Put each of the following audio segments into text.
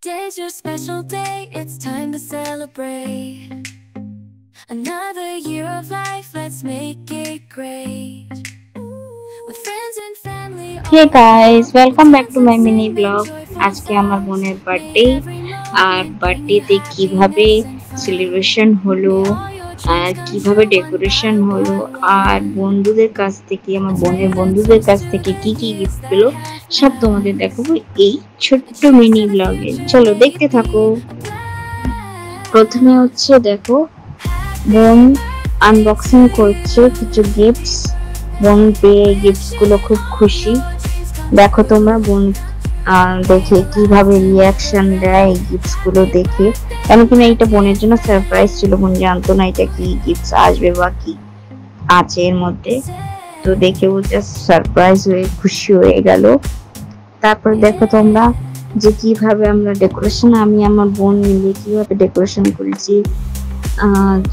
Today's your special day, it's time to celebrate. Another year of life, let's make it great. With friends and family. Hey guys, welcome back to my mini vlog. আজকে আমার বোনের birthday আর বার্থডেতে কিভাবে celebration হলো আর কিভাবে decoration হলো আর বন্ধুদের কাছ থেকে আমার বোনের বন্ধুদের কাছ থেকে কি কি গিফট পেলো সব তোমাদের দেখাবো এই ছোট্ট মিনি ব্লগে। চলো দেখতে থাকো। প্রথমে হচ্ছে দেখো বোন আনবক্সিং করছে কিছু গিফটস। বোন পেয়ে গিফটস গুলো খুব খুশি। দেখো তোমরা বোন দেখে কিভাবে রিয়াকশন দেয় এই গিফটস গুলো দেখে। কেন কিনা এটা বোনের জন্য সারপ্রাইজ ছিল, বোন জানতো না এটা কি গিফটস আসবে বা কি আছে এর মধ্যে। তো দেখে ও জাস্ট সারপ্রাইজ হয়ে খুশি হয়ে গেল। তারপর দেখো তোমরা যে কিভাবে আমরা ডেকোরেশন, আমি আমার বোন মিলে কিভাবে ডেকোরেশন করেছি।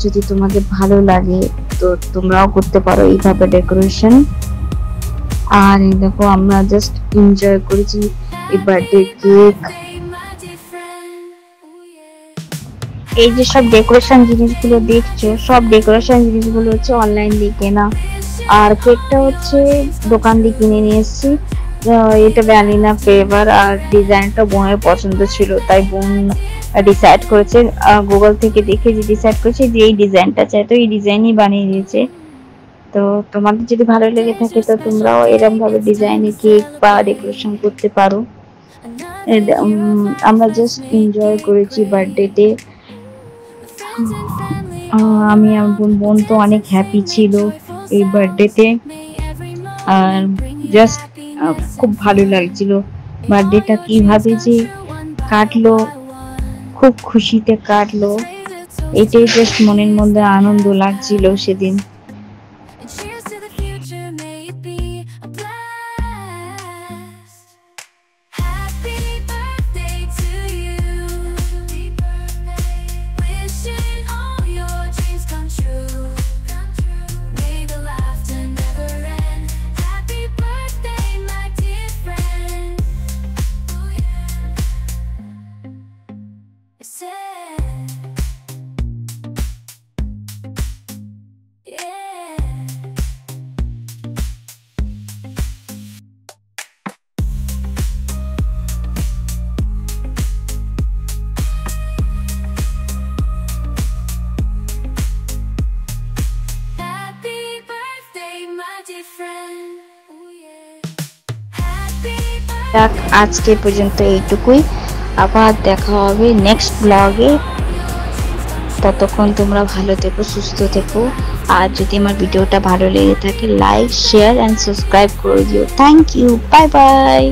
যদি তোমাদের ভালো লাগে তো তোমরাও করতে পারো এইভাবে ডেকোরেশন। আর এই দেখো আমরা জাস্ট এনজয় করেছি এই বার্থডে কেক। এই যে সব ডেকোরেশন জিনিসগুলো দেখছো, সব ডেকোরেশন জিনিসগুলো হচ্ছে অনলাইন দিয়ে কেনা, আর কেকটা হচ্ছে দোকান দিয়ে কিনে নিয়ে এসেছি। এটা ভ্যানিলা ফ্লেভার আর ডিজাইনটা বোনের পছন্দ ছিল, তাই বোন ডিসাইড করেছে, গুগল থেকে দেখে যে ডিসাইড করেছে যে এই ডিজাইনটা চাই, তো এই ডিজাইনই বানিয়ে দিয়েছে। তো তোমাদের যদি ভালো লেগে থাকে তো তোমরাও এরকম ভাবে ডিজাইনের কেক বা ডেকোরেশন করতে পারো। আমরা জাস্ট এনজয় করেছি বার্থডেতে। আমি বোন তো অনেক হ্যাপি ছিল এই বার্থডেতে, আর জাস্ট খুব ভালো লাগছিল বার্থডেটা কিভাবে যে কাটলো, খুব খুশিতে কাটলো। এটাই জাস্ট মনের মধ্যে আনন্দ লাগছিল সেদিন। আজকে পর্যন্ত এইটুকুই, আবার দেখা হবে নেক্সট ব্লগে। ততক্ষণ তোমরা ভালো থেকো, সুস্থ থেকো, আর যদি আমার ভিডিওটা ভালো লেগে থাকে লাইক শেয়ার এন্ড সাবস্ক্রাইব করে দিও। Thank you, bye by.